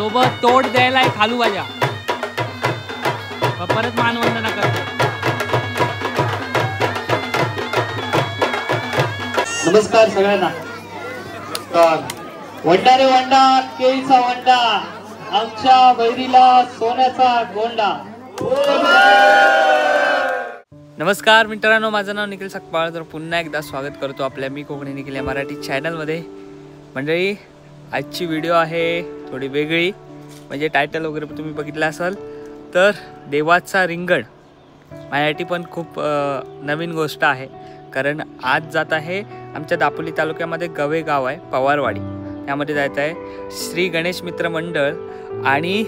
सोबत तोड द्यायला खालू भाज्या परत मानवंदना करतो। नमस्कार सगळ्यांना। वंडा रे वंडा केळीचा वंडा आमच्या बैरीला सोन्याचा गोंडा। नमस्कार मित्रांनो, माझं नाव निखिल सकपाळ। तर पुन्हा एकदा स्वागत करतो आपल्या मी कोकणी निखिल या मराठी चॅनलमध्ये। मंडळी, आजची व्हिडिओ आहे थोडी वेगळी, म्हणजे टायटल वगैरे तुम्ही बघितलं असाल तर देवाचा रिंगण। माझ्यासाठी पण खूप नवीन गोष्ट आहे, कारण आज जात आहे आमच्या दापोली तालुक्यामध्ये गवे गाव आहे, पवारवाडी, त्यामध्ये जायचं आहे श्री गणेश मित्र मंडळ आणि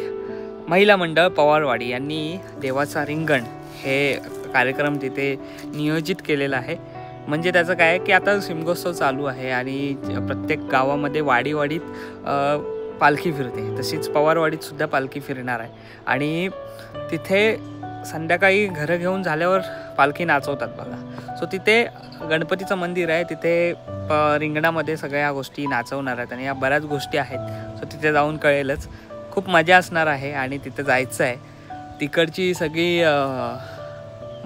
महिला मंडळ पवारवाडी यांनी देवाचा रिंगण हे कार्यक्रम तिथे नियोजित केलेला आहे। म्हणजे त्याचं काय आहे की आता शिमगोत्सव चालू आहे आणि प्रत्येक गावामध्ये वाडीवाडीत पालखी फिरते, तशीच पवारवाडीत सुद्धा पालखी फिरणार आहे। आणि तिथे संध्याकाळी घरं घेऊन झाल्यावर पालखी नाचवतात बघा। सो तिथे गणपतीचं मंदिर आहे, तिथे रिंगणामध्ये सगळ्या गोष्टी नाचवणार आहेत आणि या बऱ्याच गोष्टी आहेत। सो तिथे जाऊन कळेलच, खूप मजा असणार आहे आणि तिथे जायचं आहे। तिकडची सगळी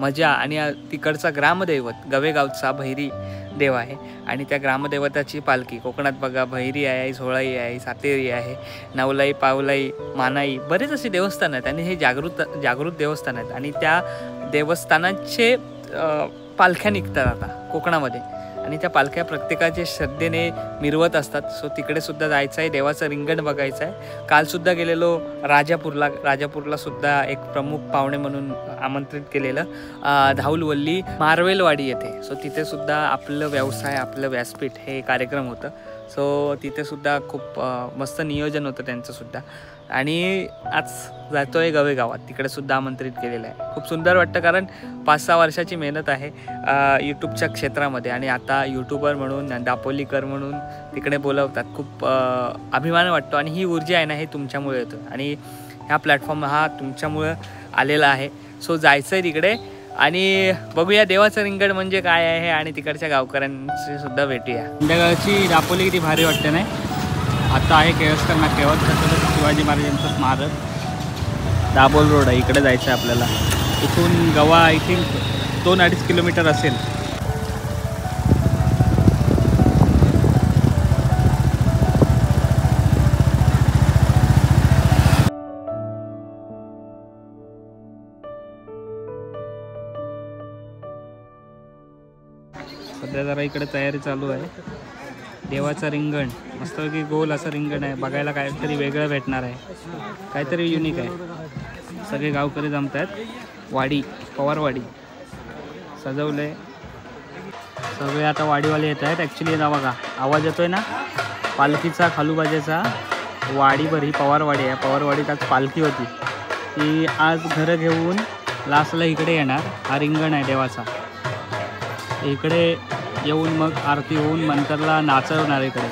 मजा आणि तिकडचा ग्रामदैवत गवेगावचा भैरी देव आहे आणि त्या ग्रामदैवताची पालखी कोकणात बघा, भैरी आहे, झोळाई आहे, सातेरी आहे, नवलाई, पावलाई, मानाई, बरेच असे देवस्थान आहेत आणि हे जागृत देवस्थान आहेत आणि त्या देवस्थानाचे पालख्या निघतात आता कोकणामध्ये आणि त्या पालख्या प्रत्येकाचे श्रद्धेने मिरवत असतात। सो तिकडे सुद्धा जायचं आहे, देवाचं रिंगण बघायचं आहे। कालसुद्धा गेलेलो राजापूरला सुद्धा एक प्रमुख पाहुणे म्हणून आमंत्रित केलेलं धाऊलवल्ली मारवेलवाडी येथे। सो तिथे सुद्धा आपलं व्यवसाय, आपलं व्यासपीठ हे कार्यक्रम होतं। सो तिथे सुद्धा खूप मस्त नियोजन होतं त्यांचं सुद्धा। आणि आज जातो आहे गवे गावात, तिकडे सुद्धा आमंत्रित केलेलं आहे। खूप सुंदर वाटतं, कारण 5-6 वर्षाची मेहनत आहे यूट्यूबच्या क्षेत्रामध्ये आणि आता यूट्यूबर म्हणून, दापोलीकर म्हणून तिकडे बोलवतात। खूप अभिमान वाटतो आणि ही ऊर्जा आहे ना, हे तुमच्यामुळे येतं आणि ह्या प्लॅटफॉर्म हा तुमच्यामुळं आलेला आहे। सो जायचं आहे तिकडे आणि बघूया देवाचं रिंगण म्हणजे काय आहे आणि तिकडच्या गावकऱ्यांशी सुद्धा भेटूया। संध्याकाळची दापोली किती भारी वाटते नाही। आता आहे केळसकर नाक्यावर छत्रपती शिवाजी महाराजांचं स्मारक, दाभोल रोड आहे, इकडे जायचं आहे आपल्याला। इथून गवा आय थिंक 2-2.5 किलोमीटर असेल। सध्या जरा इकडे तयारी चालू आहे। देवाचं रिंगण मस्तपैकी गोल असं रिंगण आहे, बघायला काहीतरी वेगळं भेटणार आहे, काहीतरी युनिक आहे। सगळे गावकरी जमत आहेत, वाडी पवारवाडी सजवले, सगळे आता वाडीवाले येत आहेत। ॲक्च्युली ना बघा आवाज येतोय ना पालखीचा, खालूबाजेचा। वाडीभर ही पवारवाडी आहे, पवारवाडीत आज पालखी होती, ती आज घरं घेऊन लास्टला इकडे येणार। हा रिंगण आहे देवाचा, इकडे येऊन मग आरती होऊन नंतरला नाचवणार। इकडे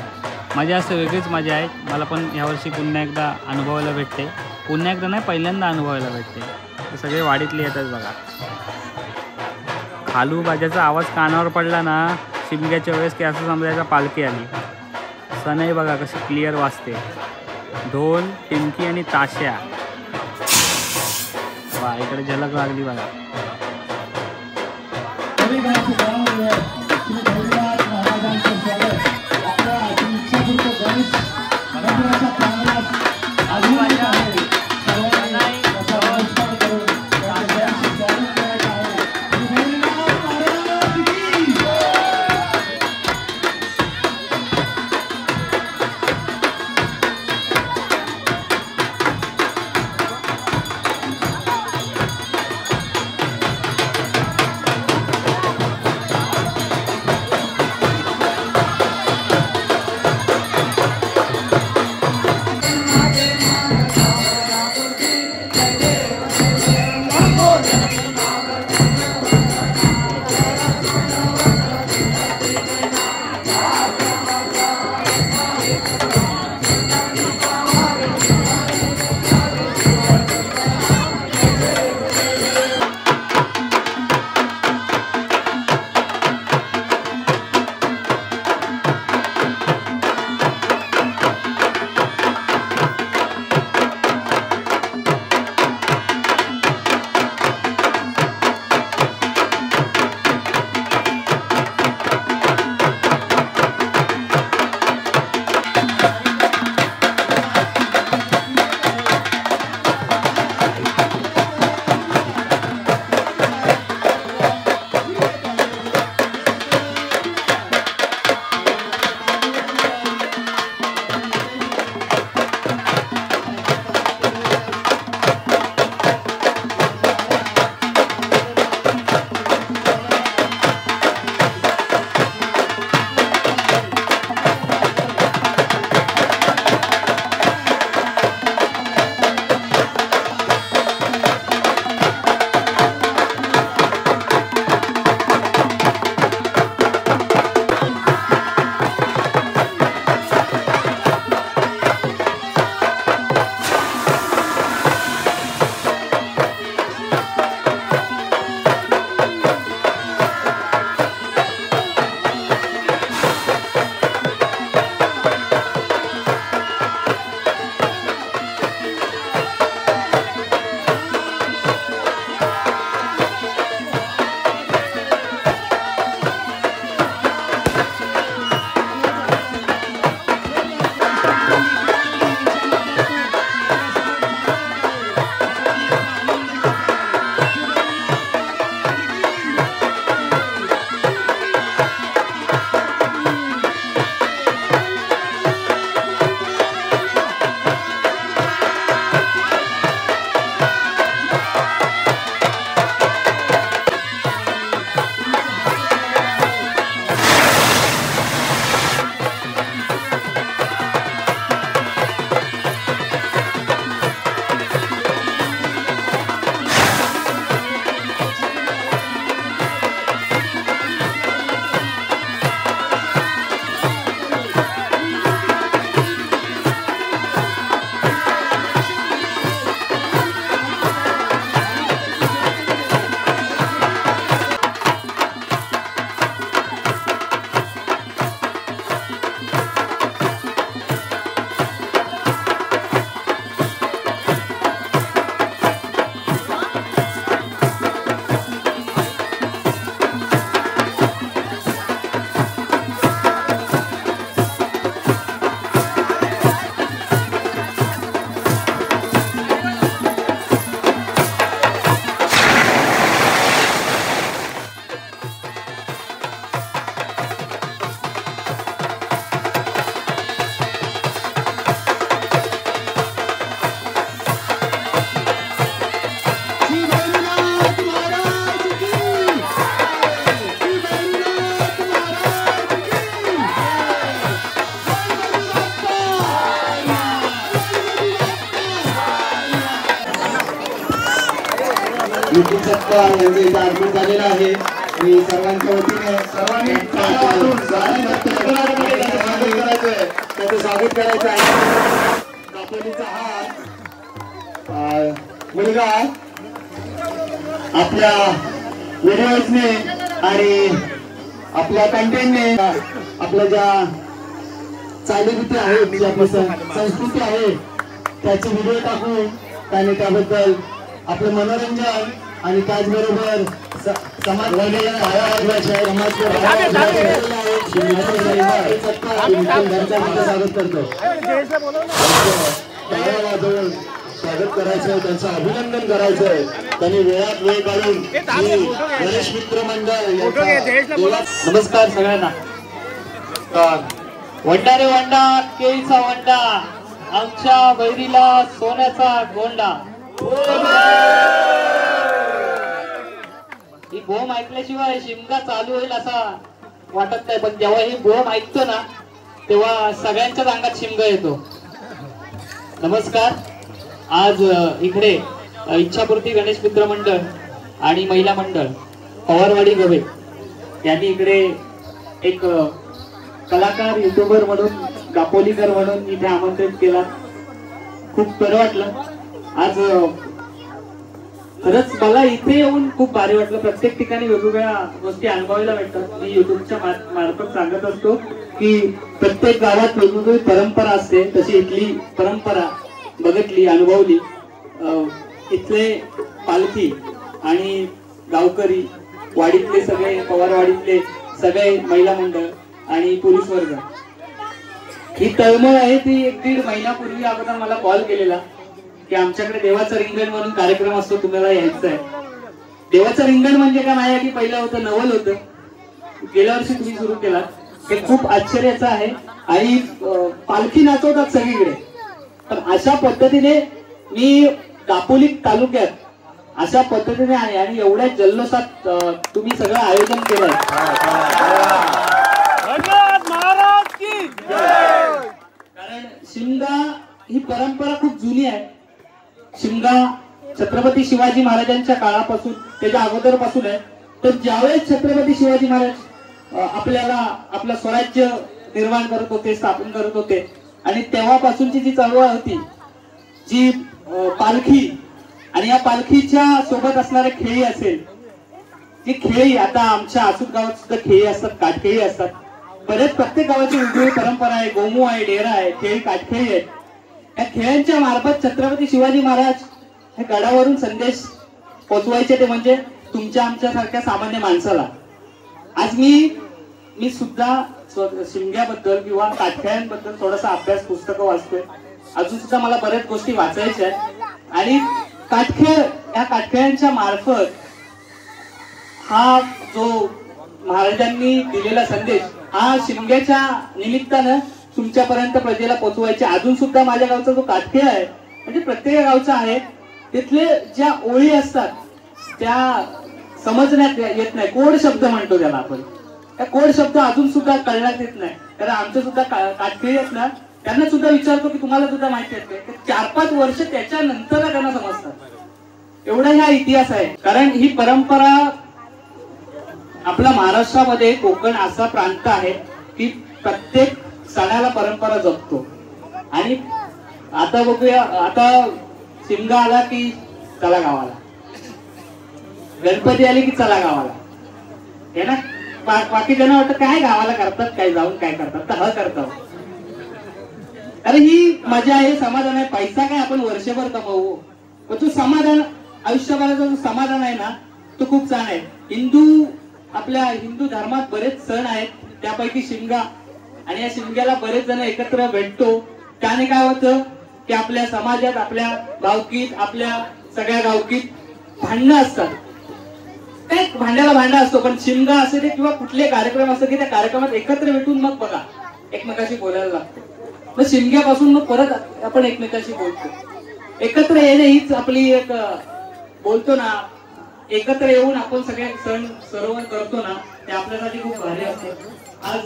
मजा असं वेगळीच मजा आहे। मला पण यावर्षी पुन्हा एकदा अनुभवायला भेटते, पुन्हा एकदा नाही पहिल्यांदा अनुभवायला भेटते। सगळे वाडीतले येतात बघा। खालू बाजाचा आवाज कानावर पडला ना शिमग्याच्या वेळेस की असं समजायचं पालखी आली। सनई बघा कशी क्लिअर वाजते, ढोल, टिमकी आणि ताश्या, वा इकडे झलक लागली बघा। नितीन सत्कार यांचं इथे आगमन झालेलं आहे आणि सर्वांच्या वतीने सर्वांनी त्याचं स्वागत करायचं आहे. दापोलीचा हा मुलगा आपल्या व्हिडिओजने आणि आपल्या कंटेंटने आपल्या ज्या चालीरीती आहेत, जी आपली संस्कृती आहे त्याचे व्हिडिओ टाकून त्याने त्याबद्दल आपलं मनोरंजन आणि त्याचबरोबर समाज स्वागत करतो. स्वागत करायचं, त्यांचं अभिनंदन करायचंय. त्यांनी वेळात वेळ काढून गणेश मित्र मंडळ. नमस्कार सगळ्यांना. वंडा रे वंडा केळीचा वंडा, आमच्या बैरीला सोन्याचा गोंडा. ही बोम ऐकल्याशिवाय शिमगा चालू होईल असा वाटत नाही, पण जेव्हा ही बोम ऐकतो ना तेव्हा सगळ्यांच्याच अंगात शिमगा येतो. नमस्कार. आज इकडे इच्छापूर्ती गणेश मित्र मंडळ आणि महिला मंडळ पवारवाडी गवे यांनी इकडे एक कलाकार युट्यूबर म्हणून दापोलीकर म्हणून इथे आमंत्रित केला. खूप बरं वाटलं. आज खरंच मला इथे येऊन खूप भारी वाटलं. प्रत्येक ठिकाणी वेगवेगळ्या गोष्टी अनुभवायला भेटतात. मी युट्यूबच्या मार्फत सांगत असतो की प्रत्येक गावात वेगवेगळी परंपरा असते, तशी इथली परंपरा बघितली, अनुभवली. इथले पालखी आणि गावकरी, वाडीतले सगळे, पवारवाडीतले सगळे महिला मंडळ आणि पुरुष वर्ग, ही तळमळ आहे ती 1-1.5 महिन्यापूर्वी अगोदर मला कॉल केलेला की आमच्याकडे देवाचं रिंगण म्हणून कार्यक्रम असतो, तुम्हाला यायचं आहे. देवाचं रिंगण म्हणजे काय, माझ्यासाठी पहिलं होतं नवल होतं, गेल्या वर्षी तुम्ही सुरू केलात. हे खूप आश्चर्याचं आहे. आणि पालखी नाचवतात सगळीकडे. पण अशा पद्धतीने मी दापोली तालुक्यात अशा पद्धतीने आहे आणि एवढ्या जल्लोषात तुम्ही सगळं आयोजन केलंय. कारण शिमगा ही परंपरा खूप जुनी आहे. शिमगा छत्रपती शिवाजी महाराजांच्या काळापासून, त्याच्या अगोदर पासून आहे. तर ज्यावेळेस छत्रपती शिवाजी महाराज आपल्याला आपलं स्वराज्य निर्माण करत होते, स्थापन करत होते, आणि तेव्हापासूनची जी चळवळ होती, जी पालखी आणि या पालखीच्या सोबत असणारे खेळी असेल, जी खेळी आता आमच्या आसूत गावात सुद्धा खेळी असतात, काटखेळी असतात. बरेच प्रत्येक गावाची वेगवेगळी परंपरा आहे. गोमू आहे, डेरा आहे, खेळी काटखेळी आहेत. या खेळांच्या मार्फत छत्रपती शिवाजी महाराज हे गडावरून संदेश पोचवायचे, ते म्हणजे तुमच्या आमच्या सारख्या सामान्य माणसाला. आज मी सुद्धा शिमग्याबद्दल किंवा काटखेळ्यांबद्दल थोडासा अभ्यास, पुस्तकं वाचतोय. अजून सुद्धा मला बऱ्याच गोष्टी वाचायच्या आहेत. आणि या काटखेळ्यांच्या मार्फत हा जो महाराजांनी दिलेला संदेश, हा शिमग्याच्या निमित्तानं तुमच्यापर्यंत प्रजेला पोहोचवायचे. अजून सुद्धा माझ्या गावचा जो काटखेळ आहे, म्हणजे प्रत्येक गावचा आहे, तिथले ज्या ओळी असतात त्या समजण्यात येत नाही. कोड शब्द म्हणतो त्याला आपण. त्या कोड शब्द अजून सुद्धा कळण्यात येत नाही. कारण आमच्या सुद्धा काटखेळी आहेत ना, त्यांना सुद्धा विचारतो की तुम्हाला सुद्धा माहिती आहे का, 4-5 वर्ष त्याच्यानंतर त्यांना समजतात. एवढा हा इतिहास आहे. कारण ही परंपरा, आपला महाराष्ट्रामध्ये कोकण असा प्रांत आहे की प्रत्येक सणाला परंपरा जपतो. आणि आता बघूया, आता शिमगा आला की चला गावाला, गणपती आले की चला गावाला, हे ना. बाकी जण वाटत काय गावाला करतात, काय जाऊन काय करतात, तर करतात. अरे ही मजा आहे, समाधान आहे. पैसा काय आपण वर्षभर कमवू, पण तो समाधान, आयुष्यभराचा जो समाधान आहे ना, तो खूप छान आहे. आपल्या हिंदू धर्मात बरेच सण आहेत, त्यापैकी शिमगा. आणि या शिमग्याला बरेच जण एकत्र भेटतो. त्याने काय होतं की आपल्या समाजात, आपल्या गावकीत, आपल्या सगळ्या गावकीत भांडणं असतात. काय भांड्याला भांडा असतो, पण शिमगा असे ते किंवा कुठले कार्यक्रम असतो की त्या कार्यक्रमात एकत्र भेटून मग बघा एकमेकाशी बोलायला लागतो. मग शिमग्यापासून मग परत आपण एकमेकाशी बोलतो. एकत्र येणे हीच आपली एक, बोलतो ना, एकत्र येऊन आपण सगळे सण सर्व करतो ना, ते आपल्यासाठी खूप भारी असतं. आज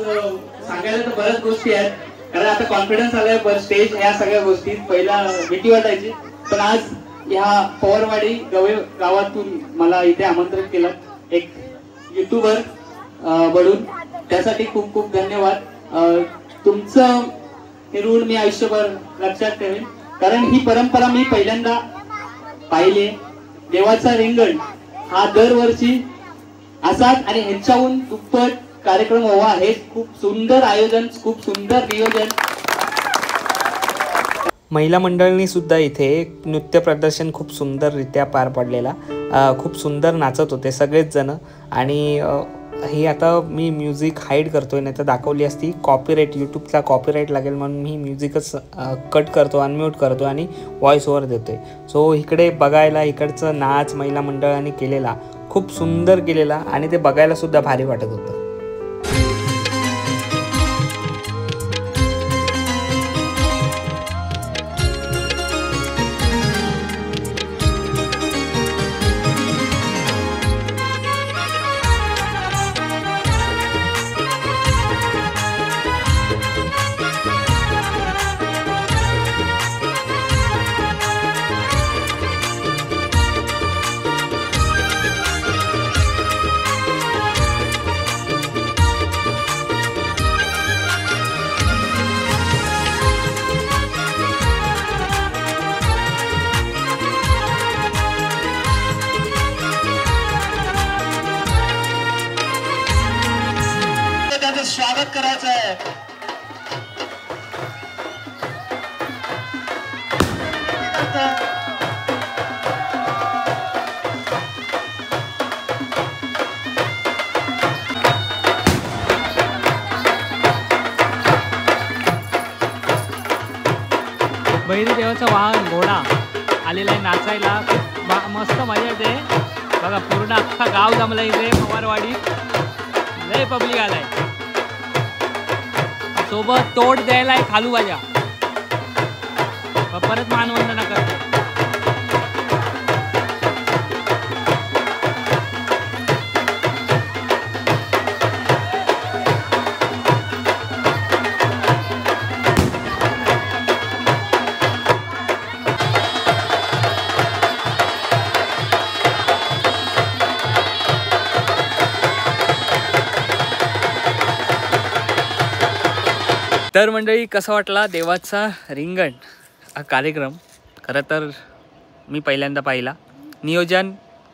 सांगायला तर बऱ्याच गोष्टी आहेत, कारण आता कॉन्फिडन्स आलाय, पण स्टेज ह्या सगळ्या गोष्टी पहिला भीती वाटायची, पण आज ह्या पवारवाडी गवे गावातून मला इथे आमंत्रित केलं, एक युट्यूबर बनून, त्यासाठी खूप खूप धन्यवाद. तुमचं हे ऋण मी आयुष्यभर लक्षात ठेवेन, कारण ही परंपरा मी पहिल्यांदा पाहिली. देवाचा रिंगण हा दरवर्षी असाच आणि ह्याच्याहून दुप्पट कार्यक्रम व्हावा, हे खूप सुंदर आयोजन, खूप सुंदर नियोजन. महिला मंडळींनी सुद्धा इथे नृत्य प्रदर्शन खूप सुंदररित्या पार पडलेला. खूप सुंदर नाचत होते सगळेच जण. आणि ही आता मी म्युझिक हाईड करतोय, नाही तर दाखवली असती कॉपीराईट, यूट्यूबचा कॉपीराईट लागेल म्हणून मी म्युझिकच कट करतो, अनम्यूट करतो आणि व्हॉइस ओव्हर देतोय. सो इकडे बघायला इकडचं नाच महिला मंडळांनी केलेला खूप सुंदर केलेला आणि ते बघायला सुद्धा भारी वाटत होतं. स्वागत करायचं आहे. भैरी देवाचं वाहन घोडा आलेला आहे नाचायला. मस्त मजा येते बघा. पूर्ण अख्खा गाव जमला इथे पवारवाडी. लय पब्लिक आलाय. सोबत तोड द्यायला आहे खालूबाजा. परत मानवंदना करतो. तर मंडळी, कसा वाटला देवाचा रिंगण हा कार्यक्रम? खरं तर मी पहिल्यांदा पाहिला. नियोजन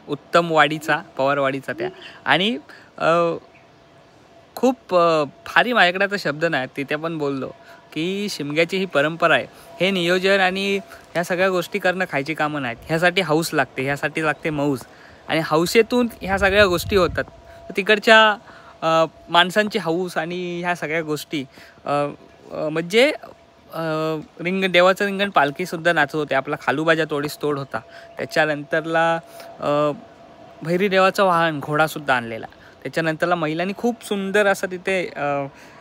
उत्तम वाडीचा, पवारवाडीचा त्या. आणि खूप भारी, माझ्याकडे आता शब्द नाही, तिथे पण बोललो की शिमग्याची ही परंपरा आहे. हे नियोजन आणि ह्या सगळ्या गोष्टी करणं खायची कामं नाहीत. ह्यासाठी हौस लागते, ह्यासाठी लागते मौज. आणि हौसेतून ह्या सगळ्या गोष्टी होतात. तिकडच्या माणसांची हौस आणि ह्या सगळ्या गोष्टी म्हणजे रिंगण, देवाचं रिंगण पालखीसुद्धा नाचत होते. आपला खालूबाजा तोडीस तोड होता. त्याच्यानंतरला भैरी देवाचं वाहन घोडासुद्धा आणलेला. त्याच्यानंतरला महिलांनी खूप सुंदर असं तिथे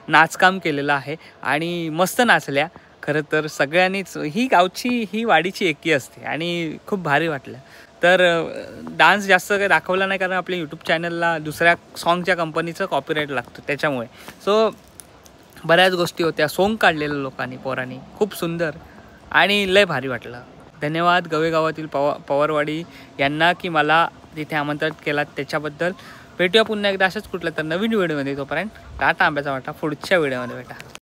नाचकाम केलेलं आहे आणि मस्त नाचल्या. खरं तर सगळ्यांनीच, ही गावची, ही वाडीची एकी असते आणि खूप भारी वाटलं. तर डान्स जास्त काही दाखवला नाही, कारण आपल्या यूट्यूब चॅनलला दुसऱ्या सॉन्गच्या कंपनीचं कॉपीराईट लागतो त्याच्यामुळे. सो बऱ्याच गोष्टी होत्या. सोंग काढलेलं लोकांनी, पोरांनी, खूप सुंदर आणि लय भारी वाटलं. धन्यवाद गवे गावातील पवारवाडी यांना की मला तिथे आमंत्रित केलात त्याच्याबद्दल. भेटूया पुन्हा एकदा अशाच कुठल्या तर नवीन व्हिडिओमध्ये. तोपर्यंत टाटा, आंब्याचा वाटा. पुढच्या व्हिडिओमध्ये भेटा.